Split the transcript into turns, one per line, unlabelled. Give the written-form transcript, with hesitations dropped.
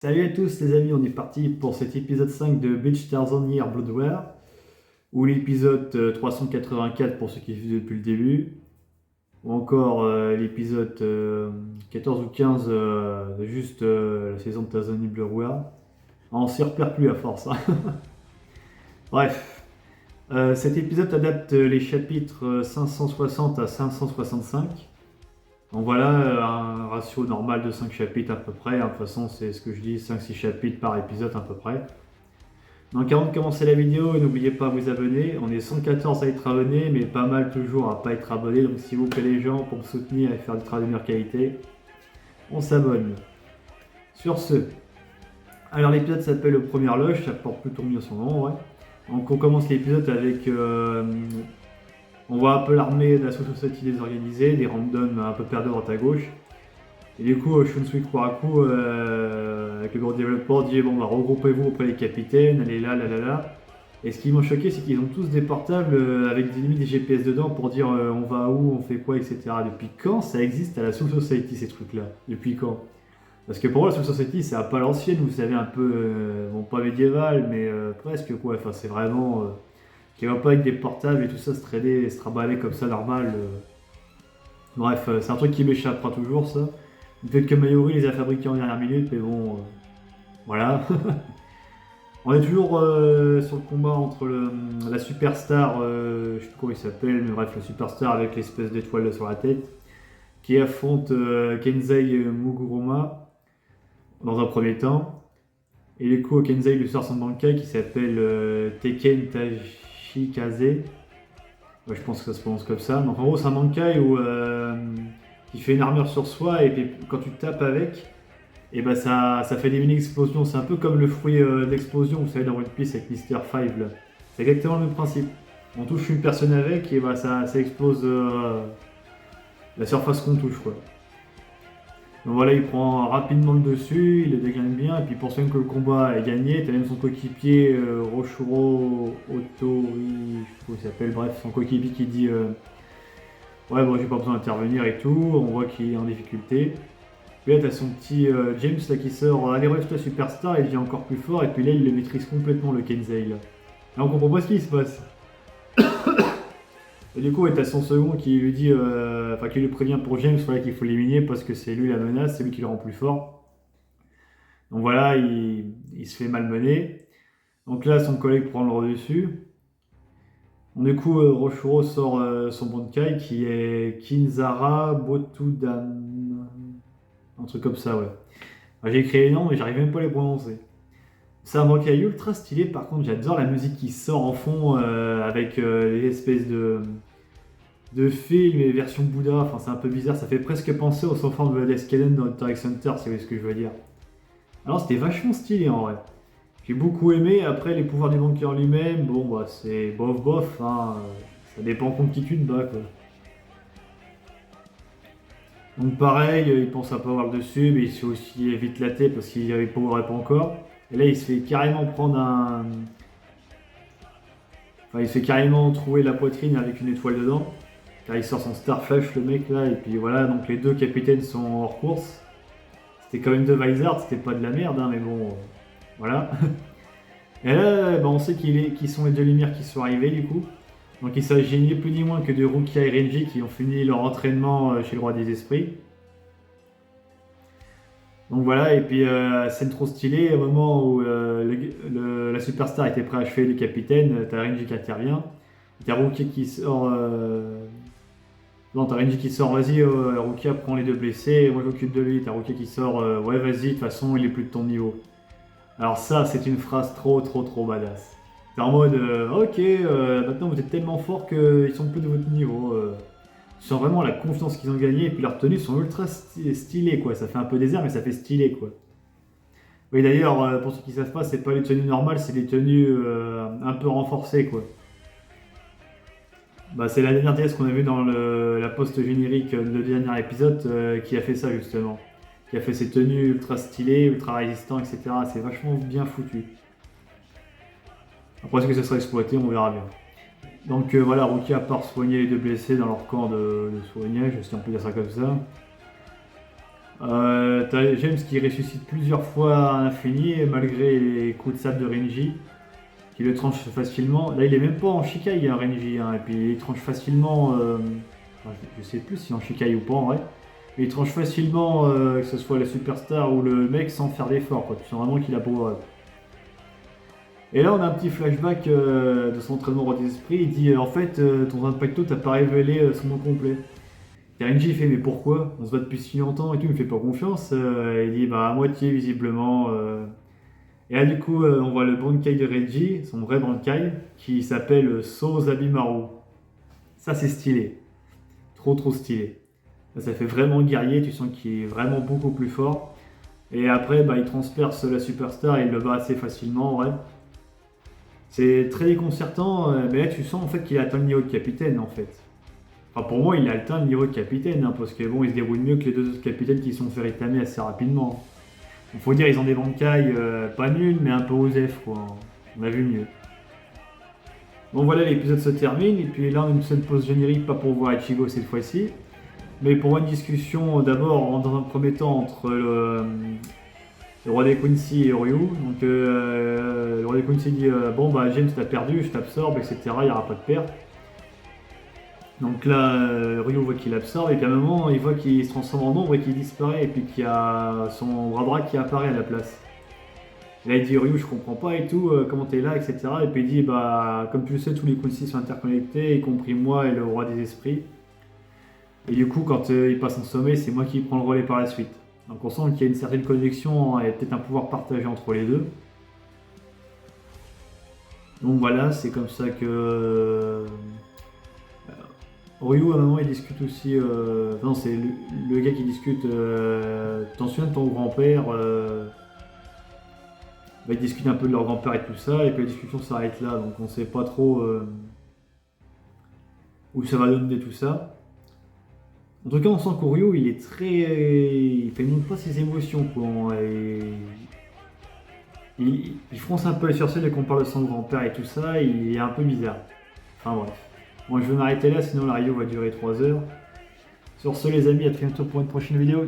Salut à tous les amis, on est parti pour cet épisode 5 de Beach Tarzan Year Bloodware, ou l'épisode 384 pour ceux qui suivent depuis le début, ou encore l'épisode 14 ou 15 de juste la saison de Tarzan Year Bloodware. On s'y repère plus à force. Hein. Bref, cet épisode adapte les chapitres 560 à 565. Donc voilà, un ratio normal de 5 chapitres à peu près. Hein. De toute façon, c'est ce que je dis, 5-6 chapitres par épisode à peu près. Donc avant de commencer la vidéo, n'oubliez pas de vous abonner. On est 114 à être abonnés, mais pas mal toujours à pas être abonnés. Donc s'il vous plaît les gens, pour me soutenir et faire du travail de meilleure qualité, on s'abonne. Sur ce, alors l'épisode s'appelle Le Premier Loge, ça porte plutôt mieux son nom, ouais. Donc on commence l'épisode avec... on voit un peu l'armée de la Society désorganisée, des randoms un peu perdus à droite à gauche. Et du coup, Shunsui Kuraku, avec le gros développeur, dit bon, bah, regroupez-vous auprès des capitaines, allez là, là, là, là. Et ce qui m'a choqué, c'est qu'ils ont tous des portables avec des limites des GPS dedans pour dire on va où, on fait quoi, etc. Depuis quand ça existe à la Soul Society ces trucs-là? Depuis quand? Parce que pour moi, la Soul Society, c'est un peu à l'ancienne, vous savez, un peu, bon, pas médiéval, mais presque quoi. Enfin, c'est vraiment. Qui va pas avec des portables et tout ça se trader, se trimballer comme ça normal. Bref, c'est un truc qui m'échappera toujours ça. Peut-être que Mayuri les a fabriqués en dernière minute, mais bon, voilà. On est toujours sur le combat entre la superstar, je sais plus comment il s'appelle, mais bref, la superstar avec l'espèce d'étoile sur la tête, qui affronte Kenzei Muguruma dans un premier temps. Et du coup, Kenzei lui sort son bankai qui s'appelle Teken Tashikaze. Ouais, je pense que ça se prononce comme ça. Donc en gros, c'est un bankai où, qui fait une armure sur soi et puis quand tu tapes avec, et bah ça fait des mini-explosions. C'est un peu comme le fruit d'explosion, vous savez, dans One Piece avec Mister Five là. C'est exactement le même principe. On touche une personne avec et bah ça explose la surface qu'on touche quoi. Donc voilà, il prend rapidement le dessus, il le dégaine bien, et puis pour ceux que le combat est gagné, t'as même son coéquipier Roshuro Otori, je sais pas comment il s'appelle, bref, son coéquipier qui dit ouais bon j'ai pas besoin d'intervenir et tout, on voit qu'il est en difficulté. Puis là t'as son petit James là qui sort, allez reste la superstar, il devient encore plus fort, et puis là il le maîtrise complètement le Kenzei là. Là on comprend pas ce qui se passe. Et du coup, t'as son second qui lui dit, enfin qui lui prévient pour James voilà, qu'il faut l'éliminer parce que c'est lui la menace, c'est lui qui le rend plus fort. Donc voilà, il se fait malmener. Donc là, son collègue prend le redessus. Donc, du coup, Roshuro sort son Bankai qui est Kinzara Botudan. Un truc comme ça, ouais. Enfin, j'ai écrit les noms, mais j'arrive même pas à les prononcer. C'est un Bankai ultra stylé, par contre, j'adore la musique qui sort en fond avec les espèces de films et version Bouddha, enfin c'est un peu bizarre, ça fait presque penser aux enfants de Valdez Kellen dans Hunter x Hunter, si vous voyez ce que je veux dire. Alors c'était vachement stylé en vrai. J'ai beaucoup aimé, après les pouvoirs du banquier en lui-même, bon bah c'est bof bof, hein, ça dépend contre qui tu te bats quoi. Donc pareil, il pense à Power dessus, mais il se fait aussi vite la tête parce qu'il avait Power pas encore. Et là il se fait carrément prendre un... Enfin il se fait carrément trouer la poitrine avec une étoile dedans. Car il sort son Starflash le mec là, et puis voilà, donc les deux capitaines sont hors course. C'était quand même de Vizard, c'était pas de la merde, hein, mais bon, voilà. Et là, bah, on sait qui sont les deux lumières qui sont arrivées du coup. Donc il s'agit ni plus ni moins que de Rukia et Renji qui ont fini leur entraînement chez le roi des esprits. Donc voilà, et puis scène trop stylée, au moment où la superstar était prêt à achever le capitaine, t'as Renji qui intervient. T'as Rukia qui sort... Non, t'as Renji qui sort, vas-y, Rukia prend les deux blessés, moi j'occupe de lui. T'as Rukia qui sort, ouais, vas-y, de toute façon, il est plus de ton niveau. Alors, ça, c'est une phrase trop, trop, trop badass. T'es en mode, ok, maintenant vous êtes tellement forts qu'ils sont plus de votre niveau. Tu sens vraiment la confiance qu'ils ont gagnée, et puis leurs tenues sont ultra stylées, quoi. Ça fait un peu désert, mais ça fait stylé, quoi. Oui, d'ailleurs, pour ceux qui savent pas, c'est pas les tenues normales, c'est les tenues un peu renforcées, quoi. Bah, c'est la dernière DS qu'on a vu dans la post-générique de dernier épisode qui a fait ça justement. Qui a fait ses tenues ultra stylées, ultra résistants, etc. C'est vachement bien foutu. Après, est-ce que ça sera exploité? On verra bien. Donc voilà, Rukia part soigner les deux blessés dans leur camp de soignage, si on peut dire ça comme ça. T'as James qui ressuscite plusieurs fois à l'infini malgré les coups de sable de Renji qui le tranche facilement. Là il est même pas en Shikai hein, Renji hein, et puis il tranche facilement. Enfin, je sais plus si en Shikai ou pas en vrai. Mais il tranche facilement que ce soit la superstar ou le mec sans faire d'effort quoi. Tu sens vraiment qu'il a pour. Et là on a un petit flashback de son entraînement roi des esprits. Il dit en fait ton impacto t'as pas révélé son nom complet. Et Renji il fait mais pourquoi? On se bat depuis si longtemps et tout, il me fait pas confiance. Il dit bah à moitié visiblement. Et là du coup on voit le Bankai de Renji, son vrai Bankai, qui s'appelle Sozabimaru. Ça c'est stylé. Trop stylé. Ça fait vraiment guerrier, tu sens qu'il est vraiment beaucoup plus fort. Et après bah, il transperce la superstar et il le bat assez facilement en vrai. C'est très déconcertant, mais là tu sens en fait qu'il a atteint le niveau de capitaine en fait. Enfin, pour moi, il a atteint le niveau de capitaine, hein, parce que bon, il se débrouille mieux que les deux autres capitaines qui se sont fait réclamer assez rapidement. Il faut dire, ils ont des Bankai pas nuls, mais un peu osef, quoi. On a vu mieux. Bon, voilà, l'épisode se termine, et puis là, on a une seule pause générique, pas pour voir Ichigo cette fois-ci, mais pour une discussion d'abord, dans un premier temps, entre le roi des Quincy et Ryu. Donc, le roi des Quincy dit bon, bah, James, t'as perdu, je t'absorbe, etc., il n'y aura pas de perte. Donc là, Ryu voit qu'il absorbe et puis à un moment, il voit qu'il se transforme en ombre et qu'il disparaît et puis qu'il y a son bras droit qui apparaît à la place. Et là, il dit Ryu, je comprends pas et tout, comment t'es là, etc. Et puis il dit, bah, comme tu le sais, tous les Quincy sont interconnectés, y compris moi et le roi des esprits. Et du coup, quand il passe en sommeil, c'est moi qui prends le relais par la suite. Donc on sent qu'il y a une certaine connexion et peut-être un pouvoir partagé entre les deux. Donc voilà, c'est comme ça que. Ryu, à un moment, il discute aussi. Non, c'est le gars qui discute. T'en souviens de ton grand-père bah, ils discutent un peu de leur grand-père et tout ça, et puis la discussion s'arrête là, donc on sait pas trop où ça va donner tout ça. En tout cas, on sent que Ryu, il est très. Il fait montre pas ses émotions, quoi. Il fronce un peu les sourcils dès qu'on parle de son grand-père et tout ça, il est un peu bizarre. Enfin bref. Moi, je vais m'arrêter là, sinon la vidéo va durer 3 heures. Sur ce, les amis, à très bientôt pour une prochaine vidéo.